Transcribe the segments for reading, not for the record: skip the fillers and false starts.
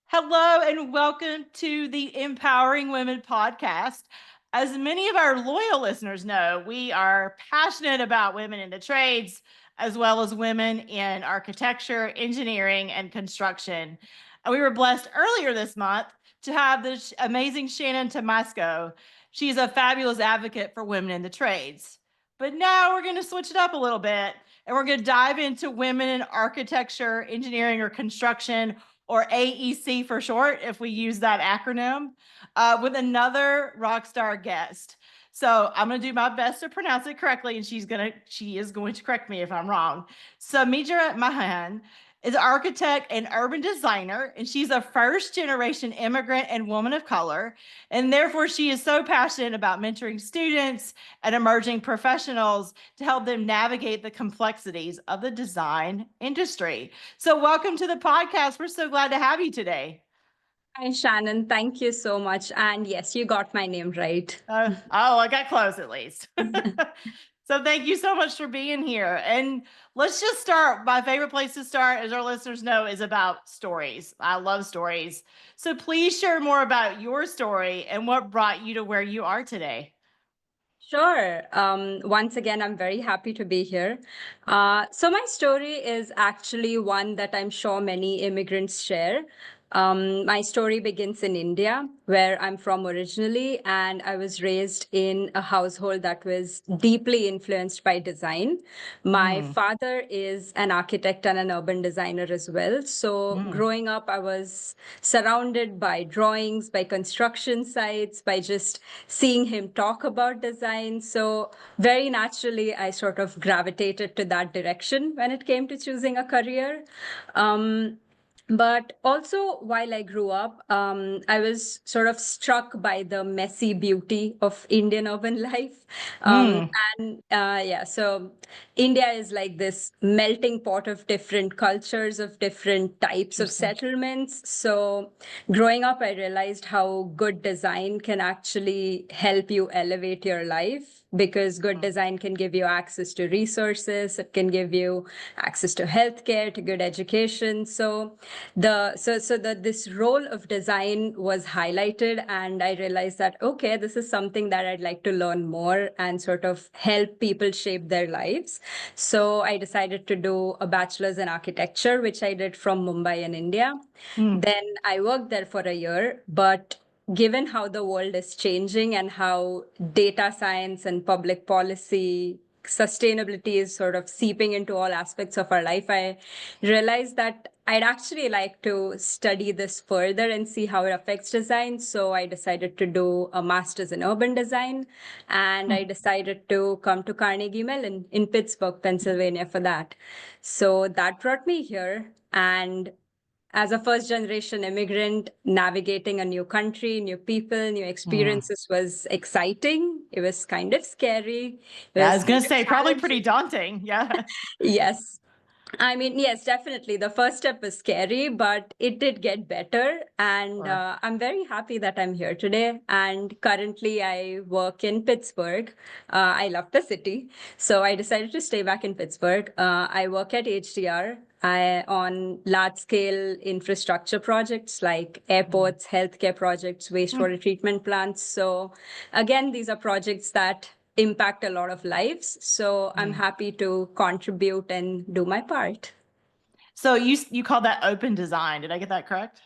Hello and welcome to the Empowering Women podcast. As many of our loyal listeners know, we are passionate about women in the trades, as well as women in architecture, engineering, and construction. And we were blessed earlier this month to have the amazing Shannon Tomasco. She's a fabulous advocate for women in the trades. But now we're going to switch it up a little bit, and we're going to dive into women in architecture, engineering, or construction, or AEC for short, if we use that acronym, with another rock star guest. So I'm going to do my best to pronounce it correctly, and she is going to correct me if I'm wrong. Sameedha Mahajan is an architect and urban designer, and she's a first-generation immigrant and woman of color, and therefore she is so passionate about mentoring students and emerging professionals to help them navigate the complexities of the design industry. So welcome to the podcast. We're so glad to have you today. Hi, Shannon. Thank you so much. And yes, you got my name right. I got close at least. So thank you so much for being here. And let's just start. My favorite place to start, as our listeners know, is about stories. I love stories. So please share more about your story and what brought you to where you are today. Sure. Once again, I'm very happy to be here. So my story is actually one that I'm sure many immigrants share. My story begins in India, where I'm from originally, and I was raised in a household that was deeply influenced by design. My father is an architect and an urban designer as well. So growing up, I was surrounded by drawings, by construction sites, by just seeing him talk about design. So very naturally, I sort of gravitated to that direction when it came to choosing a career. But also, while I grew up, I was sort of struck by the messy beauty of Indian urban life. So India is like this melting pot of different cultures, of different types of settlements. So growing up, I realized how good design can actually help you elevate your life, because good design can give you access to resources, it can give you access to healthcare, to good education. So this role of design was highlighted, and I realized that, okay, this is something that I'd like to learn more and sort of help people shape their lives. So I decided to do a bachelor's in architecture, which I did from Mumbai in India. Then I worked there for a year, but given how the world is changing and how data science and public policy, sustainability is sort of seeping into all aspects of our life, I realized that I'd actually like to study this further and see how it affects design. So I decided to do a master's in urban design, and I decided to come to Carnegie Mellon in Pittsburgh, Pennsylvania for that. So that brought me here. And as a first generation immigrant, navigating a new country, new people, new experiences was exciting. It was kind of scary. I was going to say, probably pretty daunting. Yeah. Yes. I mean, yes, definitely. The first step was scary, but it did get better. And I'm very happy that I'm here today. And currently, I work in Pittsburgh. I love the city. So I decided to stay back in Pittsburgh. I work at HDR on large-scale infrastructure projects like airports, healthcare projects, wastewater treatment plants. So again, these are projects that impact a lot of lives. So I'm happy to contribute and do my part. So you called that open design. Did I get that correct?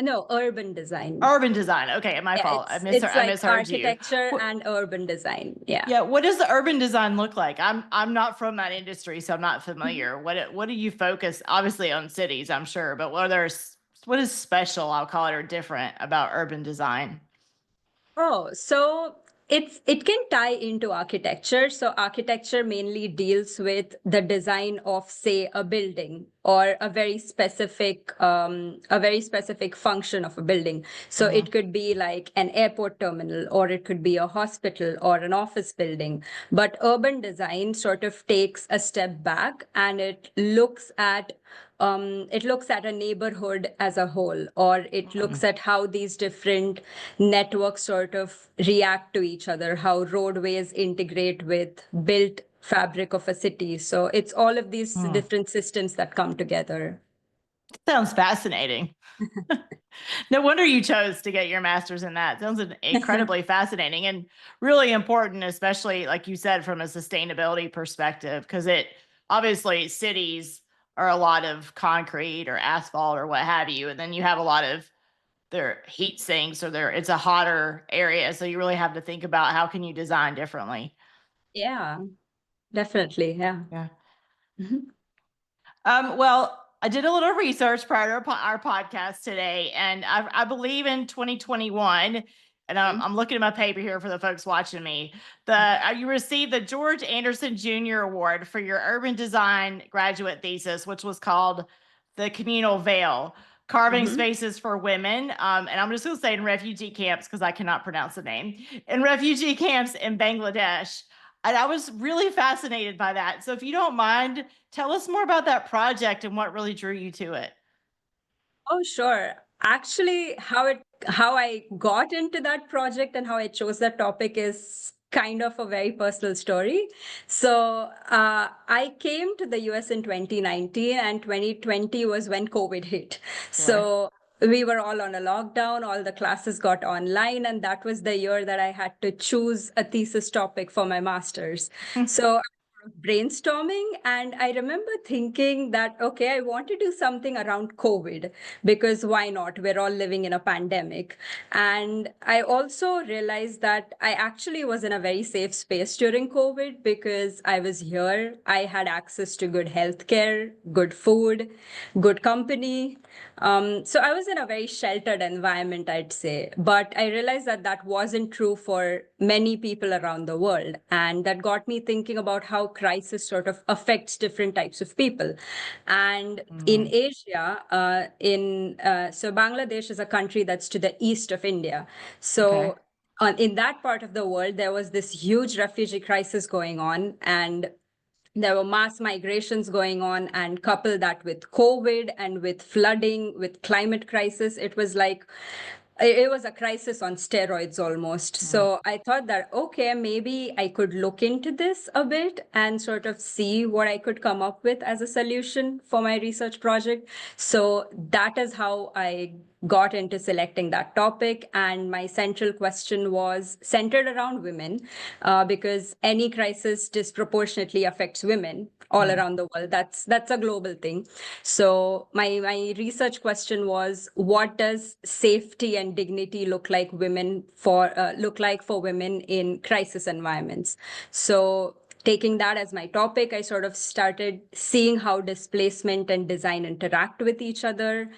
No, urban design. Urban design. Okay, my fault. I misheard architecture you. And urban design. Yeah. Yeah. What does the urban design look like? I'm not from that industry, so I'm not familiar. What do you focus? Obviously on cities, I'm sure, but what is special, I'll call it, or different about urban design? Oh, so it can tie into architecture. So architecture mainly deals with the design of, say, a building or a very specific function of a building. So it could be like an airport terminal, or it could be a hospital or an office building. But urban design sort of takes a step back, and it looks at it looks at a neighborhood as a whole, or it looks at how these different networks sort of react to each other, how roadways integrate with built fabric of a city. So it's all of these different systems that come together. Sounds fascinating. No wonder you chose to get your master's in that. Sounds incredibly fascinating and really important, especially like you said, from a sustainability perspective, because it obviously cities are a lot of concrete or asphalt or what have you. And then you have a lot of their heat sinks or it's a hotter area. So you really have to think about how can you design differently. Yeah, definitely. Yeah. Yeah. Mhm. Well, I did a little research prior to our podcast today, and I believe in 2021, and I'm looking at my paper here for the folks watching me. You received the George Anderson Jr. Award for your urban design graduate thesis, which was called "The Communal Veil: Carving Spaces for Women." And I'm just going to say in refugee camps because I cannot pronounce the name, in refugee camps in Bangladesh. And I was really fascinated by that. So if you don't mind, tell us more about that project and what really drew you to it. Oh, sure. Actually, how I got into that project and how I chose that topic is kind of a very personal story. So I came to the US in 2019, and 2020 was when COVID hit. So we were all on a lockdown, all the classes got online, and that was the year that I had to choose a thesis topic for my master's. So brainstorming, and I remember thinking that, okay, I want to do something around COVID, because why not? We're all living in a pandemic. And I also realized that I actually was in a very safe space during COVID because I was here. I had access to good healthcare, good food, good company. So I was in a very sheltered environment, I'd say. But I realized that that wasn't true for many people around the world. And that got me thinking about how crisis sort of affects different types of people. And in Asia, so Bangladesh is a country that's to the east of India. So in that part of the world, there was this huge refugee crisis going on, and there were mass migrations going on, and couple that with COVID and with flooding, with climate crisis, it was like it was a crisis on steroids almost. So I thought that, okay, maybe I could look into this a bit and sort of see what I could come up with as a solution for my research project. So that is how I got into selecting that topic. And my central question was centered around women, because any crisis disproportionately affects women all around the world. That's a global thing. So my research question was, what does safety and dignity look like for women in crisis environments? So taking that as my topic, I sort of started seeing how displacement and design interact with each other,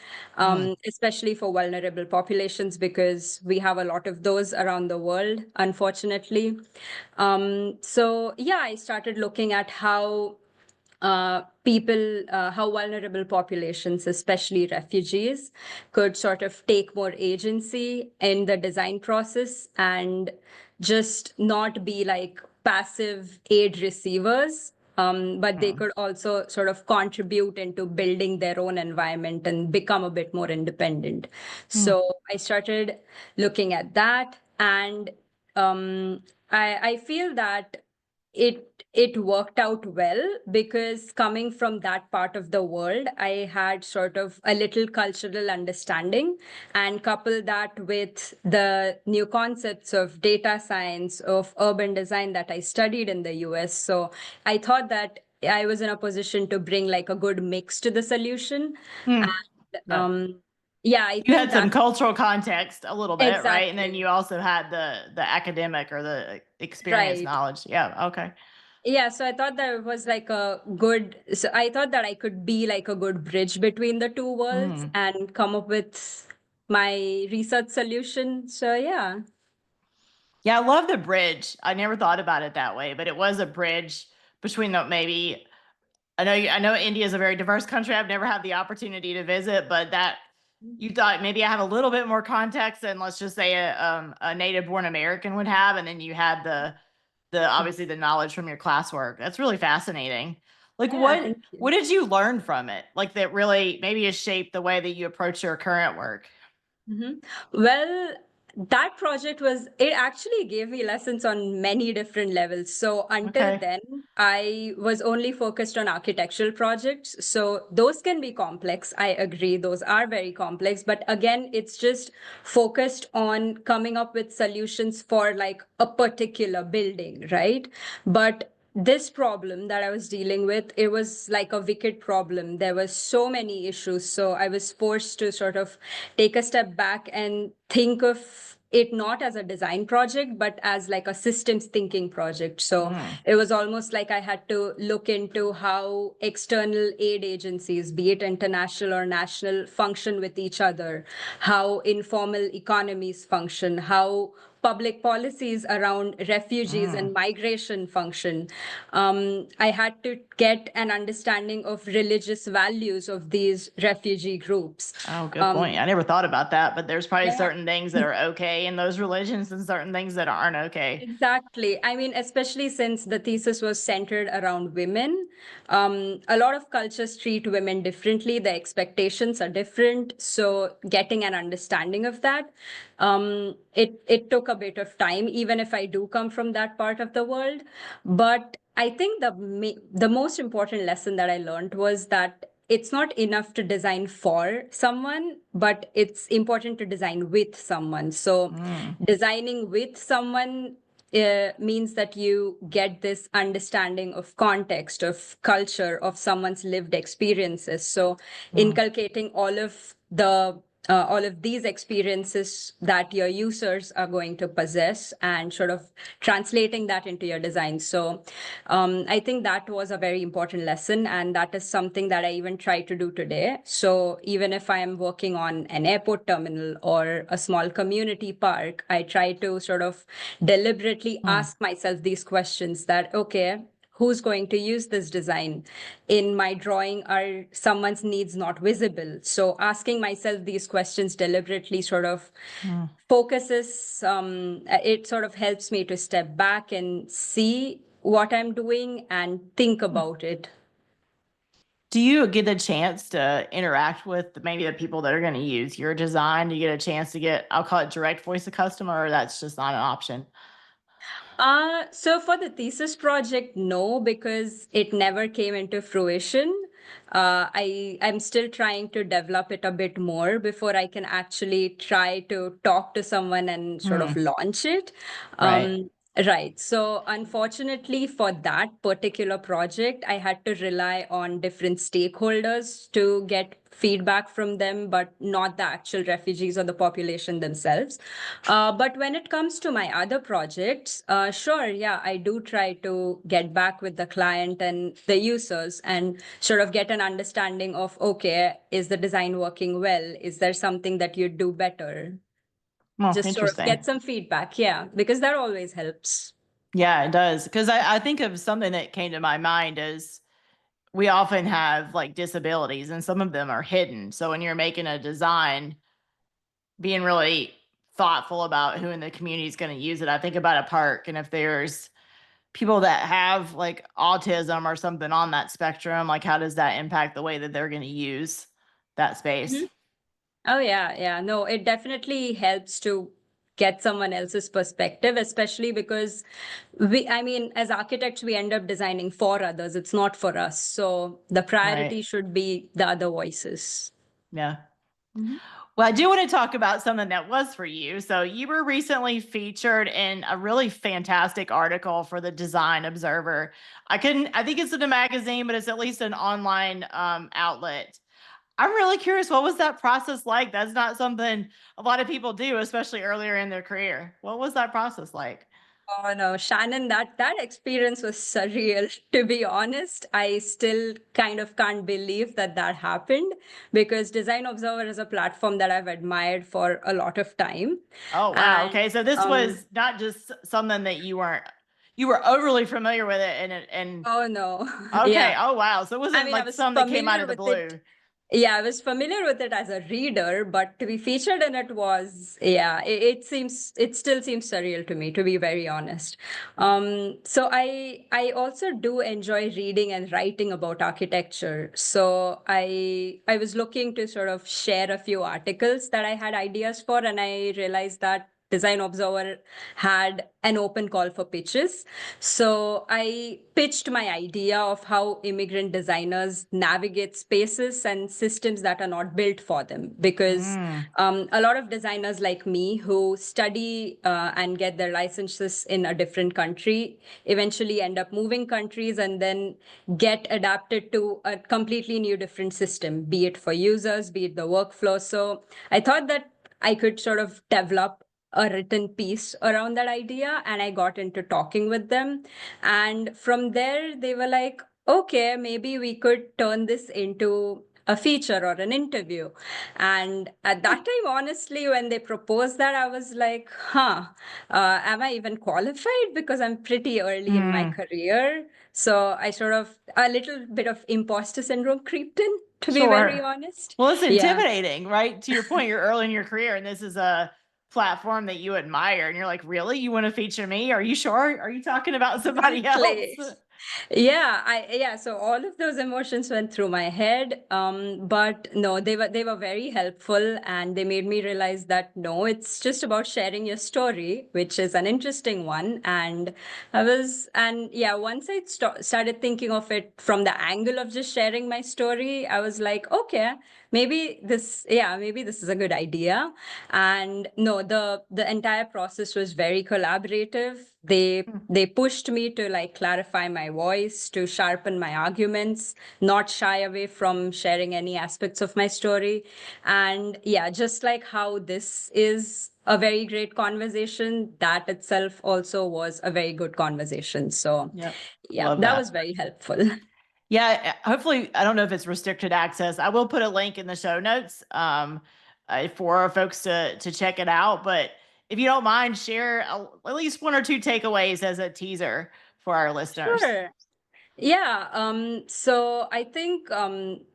especially for vulnerable populations, because we have a lot of those around the world, unfortunately. So yeah, I started looking at how how vulnerable populations, especially refugees, could sort of take more agency in the design process and just not be like passive aid receivers, but they could also sort of contribute into building their own environment and become a bit more independent. So I started looking at that, and I feel that it worked out well, because coming from that part of the world, I had sort of a little cultural understanding, and couple that with the new concepts of data science, of urban design that I studied in the US. So I thought that I was in a position to bring like a good mix to the solution. And yeah, I You think had some that cultural context a little bit, right? And then exactly you also had the academic or the experience right. knowledge. Yeah. Okay. Yeah, so I thought that it was like so I thought that I could be like a good bridge between the two worlds and come up with my research solution. So yeah. Yeah, I love the bridge. I never thought about it that way, but it was a bridge between the maybe. I know India is a very diverse country. I've never had the opportunity to visit, but that you thought maybe I have a little bit more context than let's just say a native born American would have, and then you had the obviously the knowledge from your classwork. That's really fascinating. Like Yeah, thank what you. did you learn from it? Like that really maybe has shaped the way that you approach your current work? Well, that project was, it actually gave me lessons on many different levels. So until Okay. then, I was only focused on architectural projects. So those can be complex. I agree. Those are very complex. But again, it's just focused on coming up with solutions for like a particular building, right? But this problem that I was dealing with, it was like a wicked problem. There were so many issues. So I was forced to sort of take a step back and think of it not as a design project, but as like a systems thinking project. So Mm. it was almost like I had to look into how external aid agencies, be it international or national, function with each other, how informal economies function, how public policies around refugees Mm. and migration function. I had to get an understanding of religious values of these refugee groups. Oh, good point. Um, I never thought about that, but there's probably yeah, certain things that are okay in those religions and certain things that aren't okay. exactly. I mean, especially since the thesis was centered around women, a lot of cultures treat women differently. The expectations are different. So getting an understanding of that, it took a bit of time, even if I do come from that part of the world. But I think the most important lesson that I learned was that it's not enough to design for someone, but it's important to design with someone. So Mm. designing with someone means that you get this understanding of context, of culture, of someone's lived experiences. So Mm. inculcating all of these experiences that your users are going to possess and sort of translating that into your design. So I think that was a very important lesson, and that is something that I even try to do today. So even if I am working on an airport terminal or a small community park, I try to sort of deliberately Mm. ask myself these questions that, okay, who's going to use this design? In my drawing, are someone's needs not visible? So asking myself these questions deliberately sort of Mm. focuses, it sort of helps me to step back and see what I'm doing and think about it. Do you get a chance to interact with maybe the people that are going to use your design? Do you get a chance to get, I'll call it direct voice of customer, or that's just not an option? So for the thesis project, no, because it never came into fruition. I'm still trying to develop it a bit more before I can actually try to talk to someone and sort of Hmm. launch it. Right. Right. So unfortunately for that particular project, I had to rely on different stakeholders to get feedback from them, but not the actual refugees or the population themselves. But when it comes to my other projects, sure, yeah, I do try to get back with the client and the users and sort of get an understanding of, okay, is the design working well? Is there something that you'd do better? Well, Just sort of interesting. get some feedback. Yeah, because that always helps. Yeah, it does. Because I think of something that came to my mind is we often have like disabilities and some of them are hidden. So when you're making a design, being really thoughtful about who in the community is going to use it. I think about a park, and if there's people that have like autism or something on that spectrum, like how does that impact the way that they're going to use that space? Mhm. Oh, yeah, yeah. No, it definitely helps to get someone else's perspective, especially because I mean, as architects, we end up designing for others. It's not for us. So the Right. priority should be the other voices. Yeah. Mhm. Well, I do want to talk about something that was for you. So, you were recently featured in a really fantastic article for the Design Observer. I think it's in a magazine, but it's at least an online outlet. I'm really curious, what was that process like? That's not something a lot of people do, especially earlier in their career. What was that process like? Oh no, Shannon, that experience was surreal. To be honest, I still kind of can't believe that that happened because Design Observer is a platform that I've admired for a lot of time. Oh, wow. And Okay. So this um, was not just something that you were overly familiar with it and oh no, okay. yeah. Oh, wow. So it I wasn't mean, I like was some that came out familiar of the with it. blue. Yeah, I was familiar with it as a reader, but to be featured in it was, yeah, it still seems surreal to me, to be very honest. So I also do enjoy reading and writing about architecture. So I was looking to sort of share a few articles that I had ideas for, and I realized that Design Observer had an open call for pitches. So I pitched my idea of how immigrant designers navigate spaces and systems that are not built for them. Because Mm. a lot of designers like me who study and get their licenses in a different country eventually end up moving countries and then get adapted to a completely new different system, be it for users, be it the workflow. So I thought that I could sort of develop a written piece around that idea, and I got into talking with them. And from there, they were like, okay, maybe we could turn this into a feature or an interview. And at that time, honestly, when they proposed that, I was like, am I even qualified? Because I'm pretty early in my Mm. career. So I sort of, a little bit of imposter syndrome creeped in, to be very Sure. honest. Well, it's Yeah. intimidating, right? To your point, you're early in your career, and this is a platform that you admire, and you're like, really? You want to feature me? Are you sure? Are you talking about somebody else? Exactly. Yeah, so all of those emotions went through my head. But no, they were very helpful, and they made me realize that no, it's just about sharing your story, which is an interesting one. And yeah, once I started thinking of it from the angle of just sharing my story, I was like, okay, maybe this is a good idea. And no, the entire process was very collaborative. They pushed me to like clarify my voice, to sharpen my arguments, not shy away from sharing any aspects of my story. And yeah, just like how this is a very great conversation, that itself also was a very good conversation. So Yep. yeah, Love that that. was very helpful. Yeah, hopefully, I don't know if it's restricted access. I will put a link in the show notes for folks to check it out. But if you don't mind, share at least one or two takeaways as a teaser for our listeners. Sure. Yeah, so I think,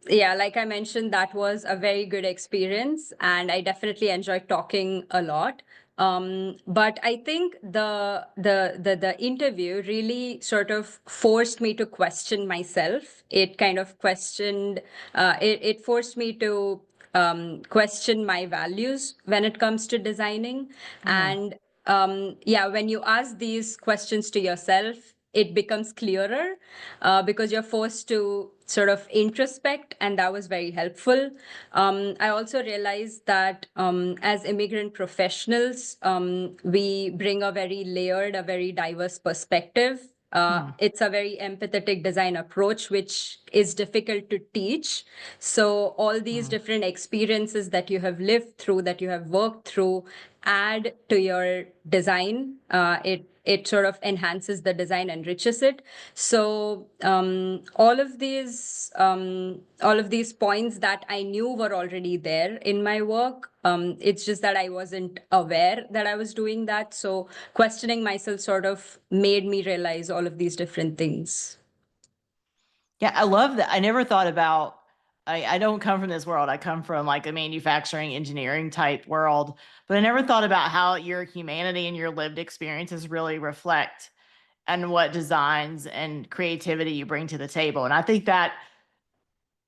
yeah, like I mentioned, that was a very good experience, and I definitely enjoyed talking a lot. But I think the interview really sort of forced me to question myself. It kind of questioned, it forced me to question my values when it comes to designing. Mm. And yeah, when you ask these questions to yourself, it becomes clearer because you're forced to sort of introspect, and that was very helpful. I also realized that as immigrant professionals, we bring a very layered, a very diverse perspective. Mm. It's a very empathetic design approach, which is difficult to teach. So, all these Mm. different experiences that you have lived through, that you have worked through, add to your design. It sort of enhances the design, enriches it. So all of these points that I knew were already there in my work. It's just that I wasn't aware that I was doing that. So questioning myself sort of made me realize all of these different things. Yeah, I love that. I never thought about. I don't come from this world. I come from like a manufacturing engineering type world, but I never thought about how your humanity and your lived experiences really reflect and what designs and creativity you bring to the table. And I think that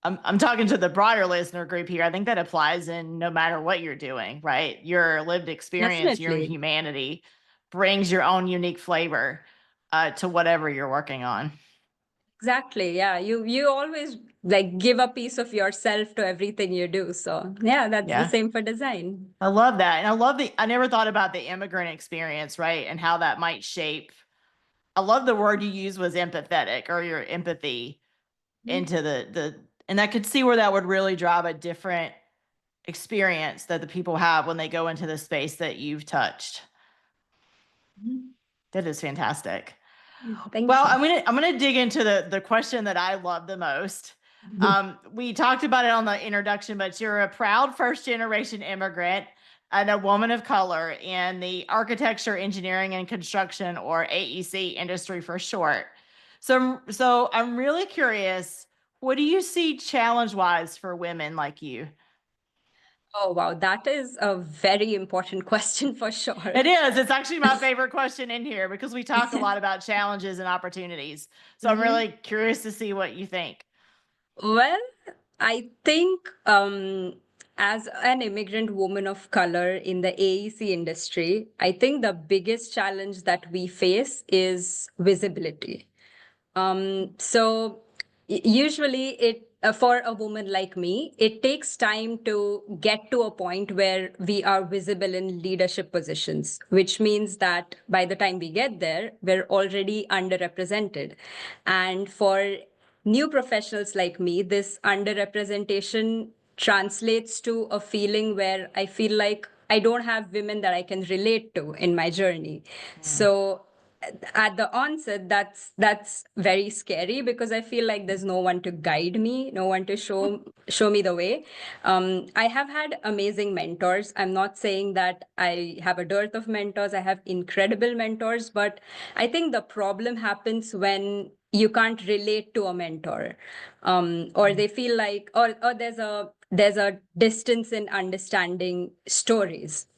I'm talking to the broader listener group here. I think that applies in no matter what you're doing, right? Your lived experience, your Definitely. humanity brings your own unique flavor to whatever you're working on. Exactly. Yeah. You always like give a piece of yourself to everything you do. So yeah, that's the Yeah. same for design. I love that. And I love I never thought about the immigrant experience, right? And how that might shape. I love the word you used was empathetic or your empathy into and I could see where that would really drive a different experience that the people have when they go into the space that you've touched. Mhm. That is fantastic. Thank Well, you. I'm gonna dig into the question that I love the most. We talked about it on the introduction, but you're a proud first generation immigrant and a woman of color in the architecture, engineering, and construction, or AEC industry for short. So I'm really curious. What do you see challenge-wise for women like you? Oh, wow. That is a very important question for sure. It is. It's actually my favorite question in here because we talk a lot about challenges and opportunities. So I'm Mhm. really curious to see what you think. Well, I think as an immigrant woman of color in the AEC industry, I think the biggest challenge that we face is visibility. So usually it for a woman like me, it takes time to get to a point where we are visible in leadership positions, which means that by the time we get there, we're already underrepresented. And for new professionals like me, this underrepresentation translates to a feeling where I feel like I don't have women that I can relate to in my journey. So at the onset, that's very scary because I feel like there's no one to guide me, no one to show me the way. I have had amazing mentors. I'm not saying that I have a dearth of mentors. I have incredible mentors, but I think the problem happens when you can't relate to a mentor, or they feel like, or there's a distance in understanding stories.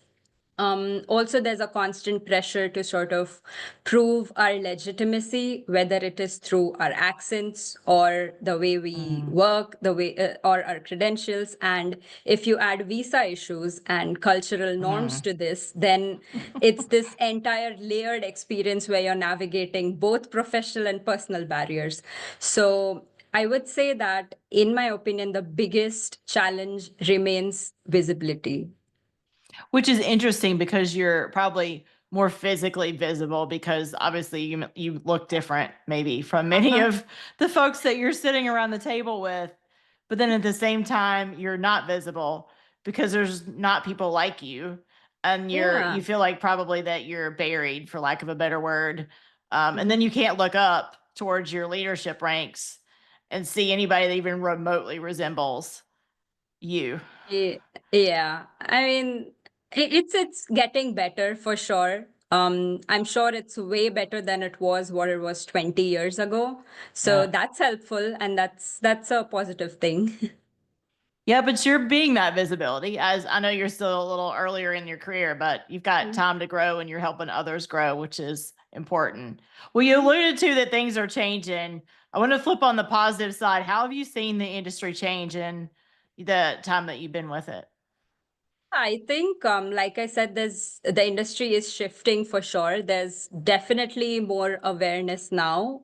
Also, there's a constant pressure to sort of prove our legitimacy, whether it is through our accents or the way we work, the way or our credentials. And if you add visa issues and cultural norms to this, then it's this entire layered experience where you're navigating both professional and personal barriers. So I would say that, in my opinion, the biggest challenge remains visibility. Which is interesting because you're probably more physically visible because obviously you look different maybe from many Uh-huh. of the folks that you're sitting around the table with, but then at the same time you're not visible because there's not people like you, and Yeah. you feel like probably that you're buried, for lack of a better word. And then Mhm. you can't look up towards your leadership ranks and see anybody that even remotely resembles you. Ye- Yeah, I mean, it's getting better for sure. I'm sure it's way better than it was what it was 20 years ago. So Yeah. that's helpful, and that's a positive thing. Yeah, but you're being that visibility. As I know you're still a little earlier in your career, but you've got Mhm. time to grow and you're helping others grow, which is important. Well, you Mhm. alluded to that things are changing. I want to flip on the positive side. How have you seen the industry change in the time that you've been with it? I think, like I said, the industry is shifting for sure. There's definitely more awareness now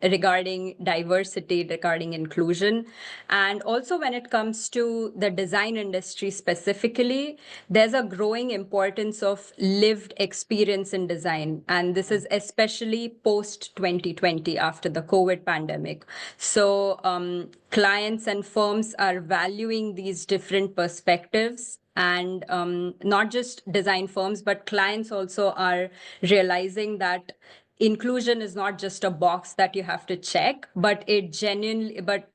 regarding diversity, regarding inclusion. And also, when it comes to the design industry specifically, there's a growing importance of lived experience in design. And this is especially post 2020 after the COVID pandemic. So, clients and firms are valuing these different perspectives, and not just design firms, but clients also are realizing that inclusion is not just a box that you have to check, but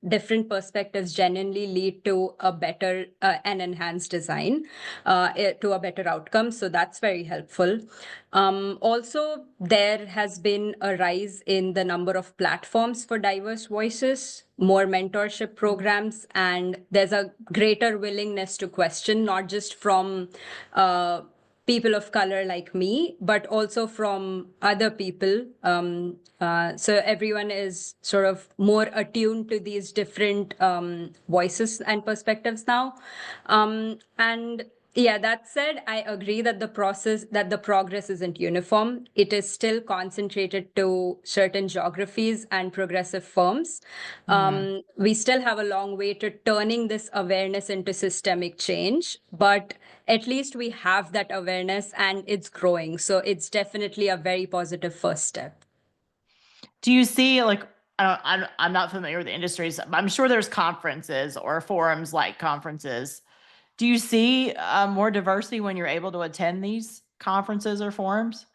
different perspectives genuinely lead to a better and enhanced design, to a better outcome. So that's very helpful. Also, there has been a rise in the number of platforms for diverse voices, more mentorship programs, and there's a greater willingness to question, not just from people of color like me, but also from other people. So everyone is sort of more attuned to these different voices and perspectives now. And yeah, that said, I agree that the progress isn't uniform. It is still concentrated to certain geographies and progressive firms. We still have a long way to turning this awareness into systemic change, but at least we have that awareness and it's growing. So it's definitely a very positive first step. Do you see like I'm not familiar with the industries. But I'm sure there's conferences or forums like conferences. Do you see more diversity when you're able to attend these conferences or forums?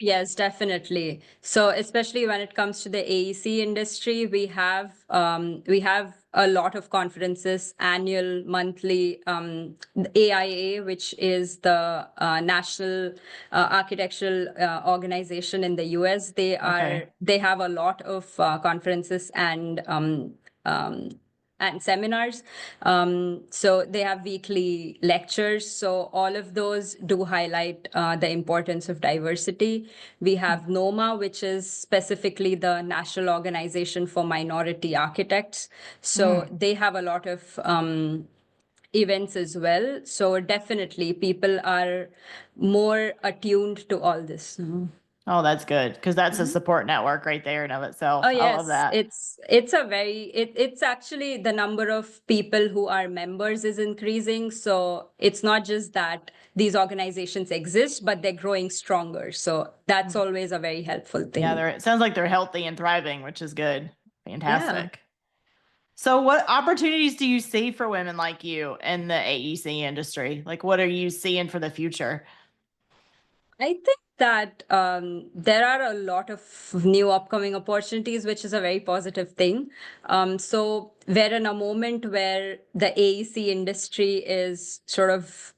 Yes, definitely. So especially when it comes to the AEC industry, we have a lot of conferences, annual, monthly. The AIA, which is the National Architectural Organization in the US, Okay. they have a lot of conferences and and seminars. So they have weekly lectures. So all of those do highlight the importance of diversity. We have NOMA, which is specifically the National Organization for Minority Architects. So they have a lot of events as well. So definitely people are more attuned to all this. Oh, that's good, because that's a support network right there in of itself. Oh I love yes, that. it's actually the number of people who are members is increasing. So it's not just that these organizations exist, but they're growing stronger. So that's always a very helpful thing. Yeah, it sounds like they're healthy and thriving, which is good. Fantastic. So what opportunities do you see for women like you in the AEC industry? Like, what are you seeing for the future? I think that there are a lot of new upcoming opportunities, which is a very positive thing. So we're in a moment where the AEC industry is sort of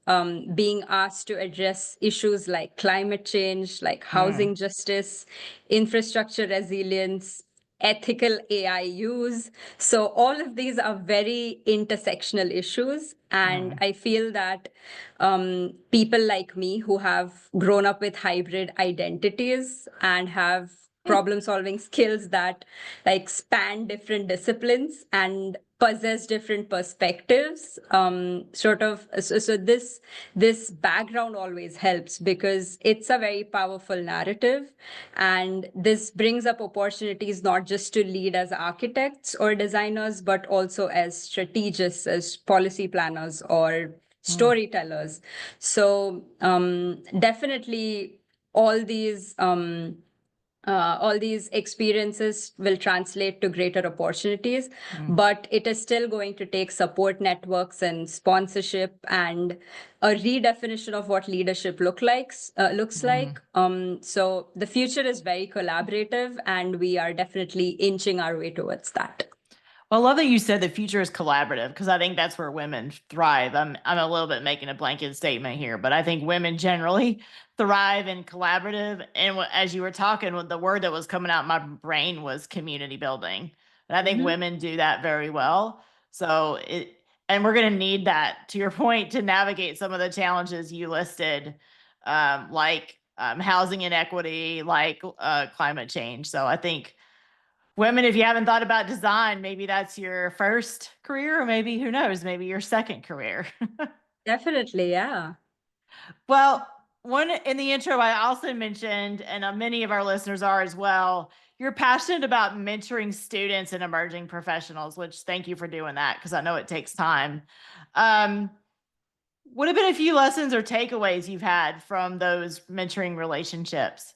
being asked to address issues like climate change, like housing justice, infrastructure resilience, ethical AI use. So all of these are very intersectional issues. And I feel that people like me who have grown up with hybrid identities and have problem solving skills that like span different disciplines and possess different perspectives, so this background always helps because it's a very powerful narrative, and this brings up opportunities not just to lead as architects or designers but also as strategists, as policy planners or storytellers. So definitely all these experiences will translate to greater opportunities, but it is still going to take support networks and sponsorship and a redefinition of what leadership looks like. So the future is very collaborative, and we are definitely inching our way towards that. Well, I love that you said the future is collaborative, because I think that's where women thrive. I'm a little bit making a blanket statement here, but I think women generally thrive in collaborative. And as you were talking, the word that was coming out my brain was community building. And I think women do that very well. So and we're going to need that, to your point, to navigate some of the challenges you listed, like housing inequity, like climate change. So I think women, if you haven't thought about design, maybe that's your first career, or maybe, who knows, maybe your second career. Definitely, yeah. Well, one in the intro, I also mentioned, and many of our listeners are as well, you're passionate about mentoring students and emerging professionals, which thank you for doing that, because I know it takes time. What have been a few lessons or takeaways you've had from those mentoring relationships?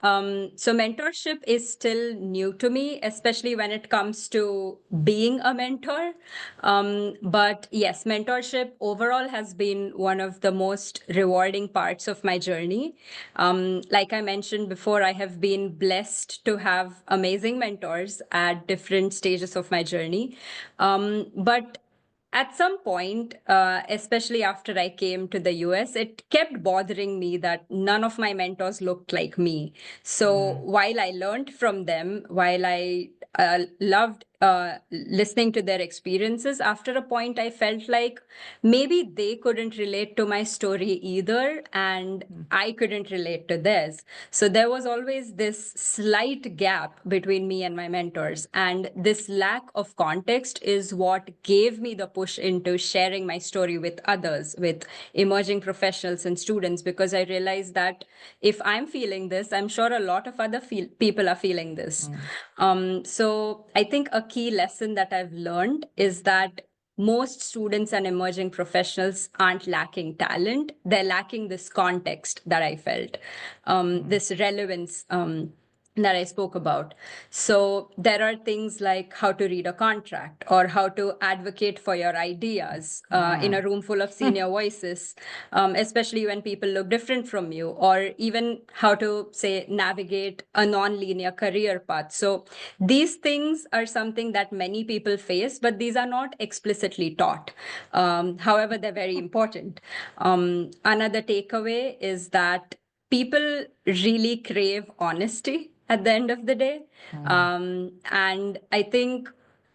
So mentorship is still new to me, especially when it comes to being a mentor. But yes, mentorship overall has been one of the most rewarding parts of my journey. Like I mentioned before, I have been blessed to have amazing mentors at different stages of my journey. But at some point, especially after I came to the US, it kept bothering me that none of my mentors looked like me. So while I learned from them, while I loved listening to their experiences, after a point, I felt like maybe they couldn't relate to my story either, and I couldn't relate to theirs. So there was always this slight gap between me and my mentors. And this lack of context is what gave me the push into sharing my story with others, with emerging professionals and students, because I realized that if I'm feeling this, I'm sure a lot of other people are feeling this. So I think a key lesson that I've learned is that most students and emerging professionals aren't lacking talent. They're lacking this context that I felt, this relevance that I spoke about. So there are things like how to read a contract or how to advocate for your ideas in a room full of senior voices, especially when people look different from you, or even how to, say, navigate a non-linear career path. So these things are something that many people face, but these are not explicitly taught. However, they're very important. Another takeaway is that people really crave honesty at the end of the day. And I think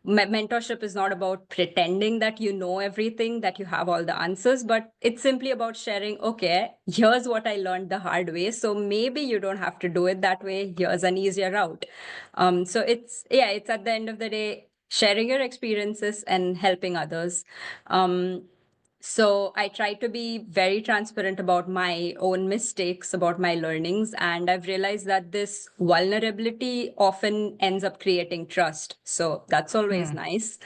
mentorship is not about pretending that you know everything, that you have all the answers, but it's simply about sharing, okay, here's what I learned the hard way. So maybe you don't have to do it that way. Here's an easier route. So it's at the end of the day, sharing your experiences and helping others. So I try to be very transparent about my own mistakes, about my learnings, and I've realized that this vulnerability often ends up creating trust. So that's always nice.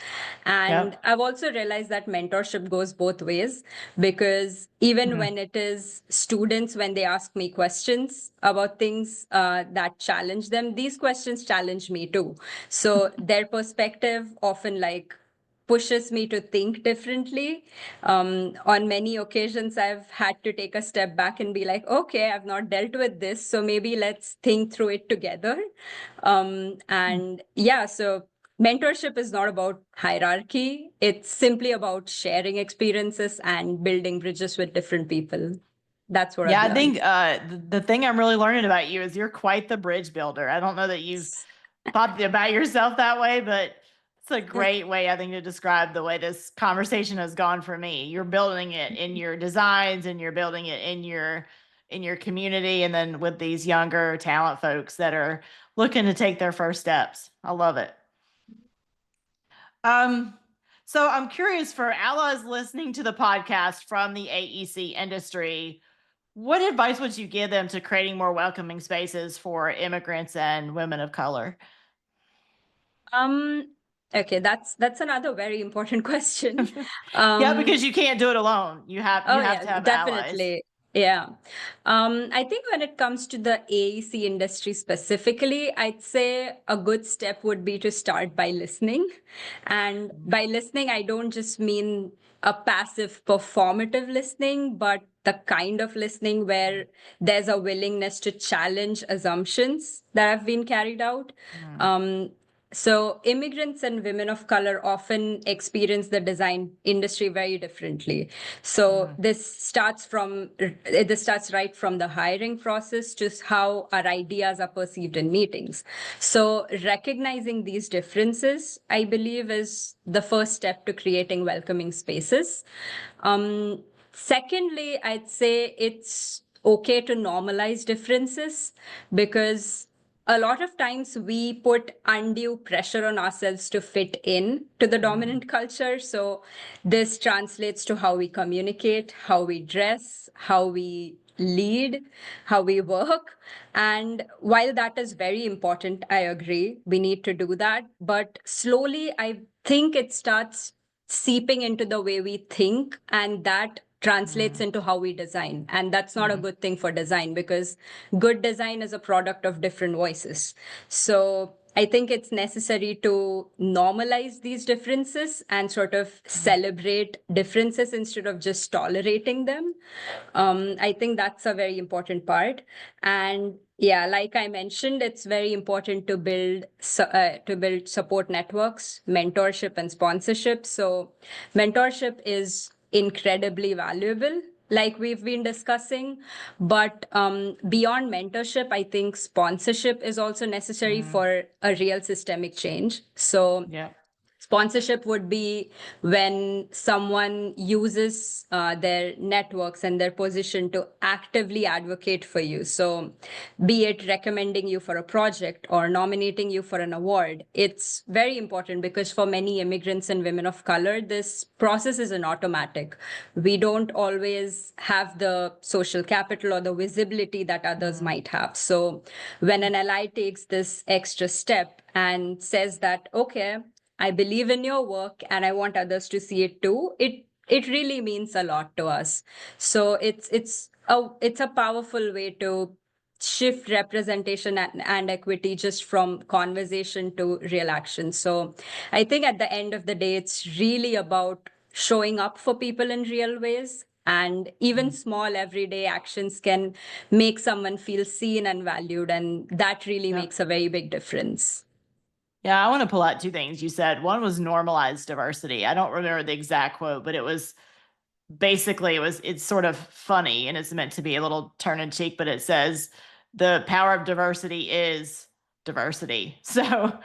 And Yep. I've also realized that mentorship goes both ways, because even when it is students, when they ask me questions about things that challenge them, these questions challenge me too. So their perspective often pushes me to think differently. On many occasions, I've had to take a step back and be like, okay, I've not dealt with this, so maybe let's think through it together. And yeah, so mentorship is not about hierarchy. It's simply about sharing experiences and building bridges with different people. That's what Yeah, I've I learned. think the thing I'm really learning about you is you're quite the bridge builder. I don't know that you've thought about yourself that way, but it's a great way, I think, to describe the way this conversation has gone for me. You're building it in your designs and you're building it in your community, and then with these younger talent folks that are looking to take their first steps. I love it. Um, so I'm curious, for allies listening to the podcast from the AEC industry, what advice would you give them to creating more welcoming spaces for immigrants and women of color? Um, okay, that's another very important question. Yeah, Um, because you can't do it alone. You Oh, have yeah, to have allies. definitely. Yeah. I think when it comes to the AEC industry specifically, I'd say a good step would be to start by listening. And by listening, I don't just mean a passive performative listening, but the kind of listening where there's a willingness to challenge assumptions that have been carried out. Um, so immigrants and women of color often experience the design industry very differently. So this starts right from the hiring process to how our ideas are perceived in meetings. So recognizing these differences, I believe, is the first step to creating welcoming spaces. Secondly, I'd say it's okay to normalize differences, because a lot of times we put undue pressure on ourselves to fit in to the dominant culture. So this translates to how we communicate, how we dress, how we lead, how we work. And while that is very important, I agree, we need to do that. But slowly, I think it starts seeping into the way we think, and that translates into how we design. And that's not a good thing for design, because good design is a product of different voices. So I think it's necessary to normalize these differences and sort of celebrate differences instead of just tolerating them. I think that's a very important part. And yeah, like I mentioned, it's very important to build support networks, mentorship, and sponsorship. So mentorship is incredibly valuable, like we've been discussing. But beyond mentorship, I think sponsorship is also necessary for a real systemic change. So Yeah. sponsorship would be when someone uses their networks and their position to actively advocate for you. So, be it recommending you for a project or nominating you for an award, it's very important, because for many immigrants and women of color, this process isn't automatic. We don't always have the social capital or the visibility that others might have. So, when an ally takes this extra step and says that, okay, I believe in your work and I want others to see it too, it really means a lot to us. So it's a powerful way to shift representation and equity just from conversation to real action. So I think at the end of the day, it's really about showing up for people in real ways. And even small everyday actions can make someone feel seen and valued. And that really Yep. makes a very big difference. Yeah, I want to pull out two things you said. One was normalize diversity. I don't remember the exact quote, but it was basically it's sort of funny and it's meant to be a little turn in cheek, but it says the power of diversity is diversity. So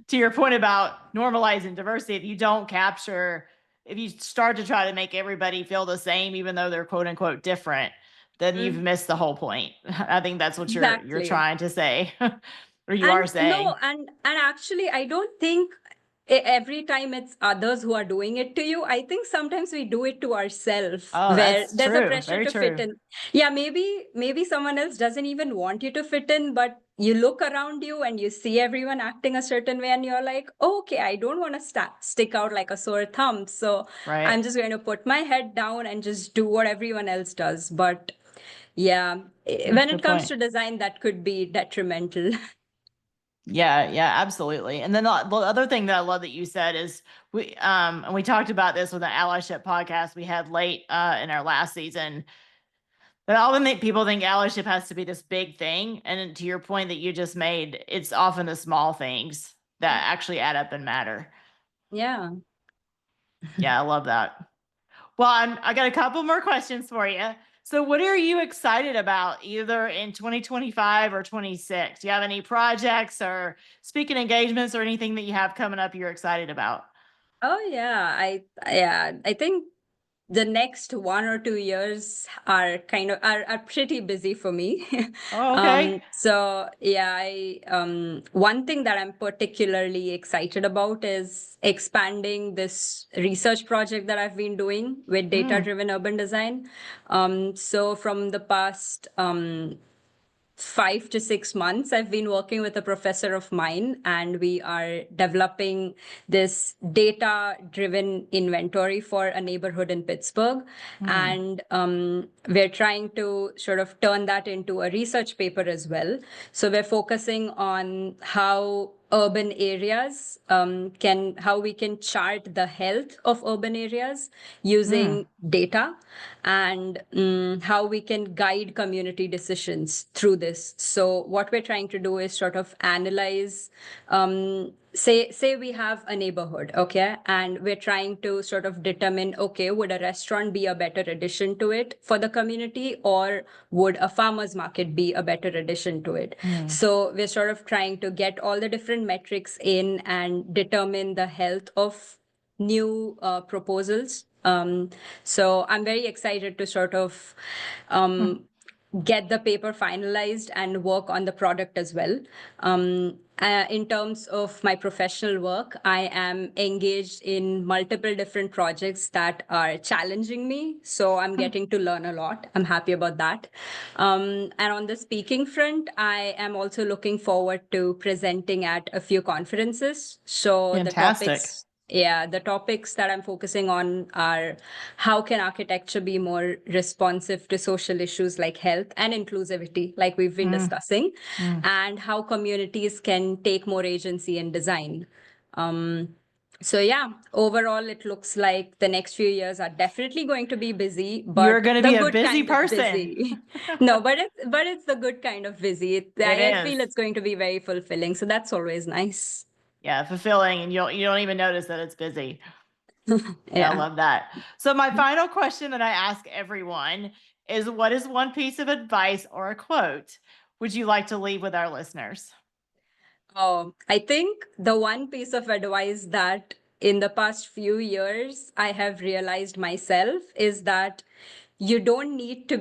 to your point about normalizing diversity, if you don't capture, if you start to try to make everybody feel the same, even though they're quote unquote different, then you've missed the whole point. I think that's what you're Exactly. trying to say, or you are saying. No, and actually, I don't think every time it's others who are doing it to you. I think sometimes we do it to ourselves, Oh, where that's there's a true. pressure Very to fit true. in. Yeah, maybe someone else doesn't even want you to fit in, but you look around you and you see everyone acting a certain way, and you're like, oh, okay, I don't want to stick out like a sore thumb, so Right. I'm just going to put my head down and just do what everyone else does. But yeah, when it comes to design, that could be detrimental. Yeah, absolutely. And then the other thing that I love that you said is and we talked about this with an allyship podcast we had late in our last season. But I often think people think allyship has to be this big thing. And to your point that you just made, it's often the small things that actually add up and matter. Yeah. Yeah, I love that. Well, I got a couple more questions for you. So what are you excited about either in 2025 or 26? Do you have any projects or speaking engagements or anything that you have coming up you're excited about? Oh yeah, I think the next 1 or 2 years are are pretty busy for me. Oh, okay. So yeah, one thing that I'm particularly excited about is expanding this research project that I've been doing with data-driven urban design. So from the past 5 to 6 months, I've been working with a professor of mine, and we are developing this data driven inventory for a neighborhood in Pittsburgh. And we're trying to sort of turn that into a research paper as well. So we're focusing on how urban areas how we can chart the health of urban areas using data, and how we can guide community decisions through this. So what we're trying to do is sort of analyze, say we have a neighborhood, okay, and we're trying to sort of determine, okay, would a restaurant be a better addition to it for the community, or would a farmer's market be a better addition to it? So we're sort of trying to get all the different metrics in and determine the health of new proposals. So I'm very excited to sort of get the paper finalized and work on the product as well. In terms of my professional work, I am engaged in multiple different projects that are challenging me. So I'm getting to learn a lot. I'm happy about that. And on the speaking front, I am also looking forward to presenting at a few conferences. So the topics that I'm focusing on are how can architecture be more responsive to social issues like health and inclusivity, like we've been discussing, and how communities can take more agency in design. So yeah, overall, it looks like the next few years are definitely going to be busy, but you're going to be a busy kind person. of busy. No, but it's the good kind of busy. I feel it's going to be very fulfilling. So that's always nice. Yeah, fulfilling, and you don't even notice that it's busy. Yeah, I love that. So my final question that I ask everyone is, what is one piece of advice or a quote would you like to leave with our listeners? Oh, I think the one piece of advice that in the past few years I have realized myself is that you don't need to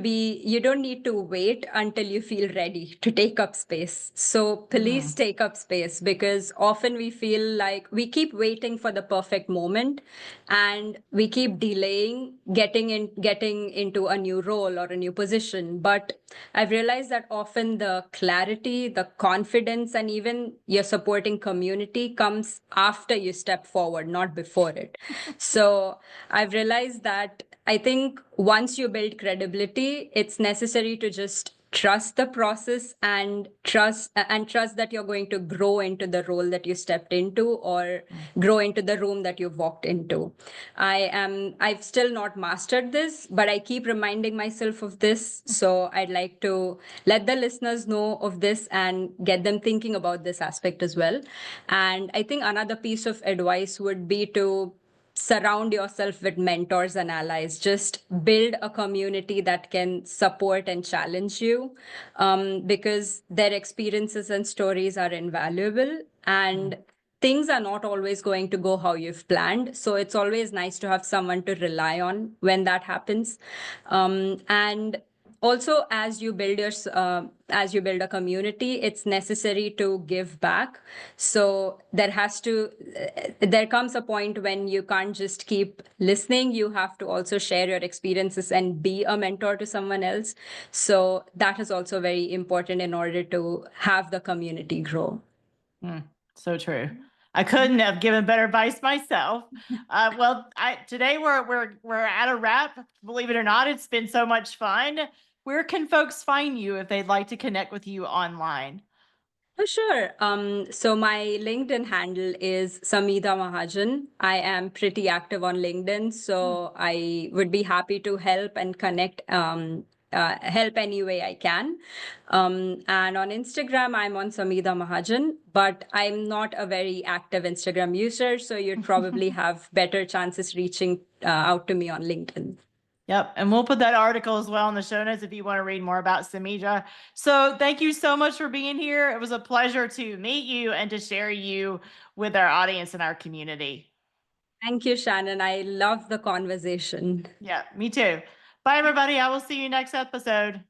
wait until you feel ready to take up space. So please take up space, because often we feel like we keep waiting for the perfect moment, and we keep delaying getting into a new role or a new position. But I've realized that often the clarity, the confidence, and even your supporting community comes after you step forward, not before it. So I've realized that I think once you build credibility, it's necessary to just trust the process and trust that you're going to grow into the role that you stepped into, or grow into the room that you've walked into. I've still not mastered this, but I keep reminding myself of this. So I'd like to let the listeners know of this and get them thinking about this aspect as well. And I think another piece of advice would be to surround yourself with mentors and allies. Just build a community that can support and challenge you, because their experiences and stories are invaluable, and things are not always going to go how you've planned. So it's always nice to have someone to rely on when that happens. And also, as you build a community, it's necessary to give back. So there comes a point when you can't just keep listening. You have to also share your experiences and be a mentor to someone else. So that is also very important in order to have the community grow. So true. I couldn't have given better advice myself. Well, today we're at a wrap. Believe it or not, it's been so much fun. Where can folks find you if they'd like to connect with you online? Oh, sure. So my LinkedIn handle is Sameedha Mahajan. I am pretty active on LinkedIn, so I would be happy to help and connect, help any way I can. And on Instagram, I'm on Sameedha Mahajan, but I'm not a very active Instagram user, so you'd probably have better chances reaching out to me on LinkedIn. Yep. And we'll put that article as well in the show notes if you want to read more about Sameedha. So thank you so much for being here. It was a pleasure to meet you and to share you with our audience and our community. Thank you, Shannon. I love the conversation. Yeah, me too. Bye, everybody. I will see you next episode.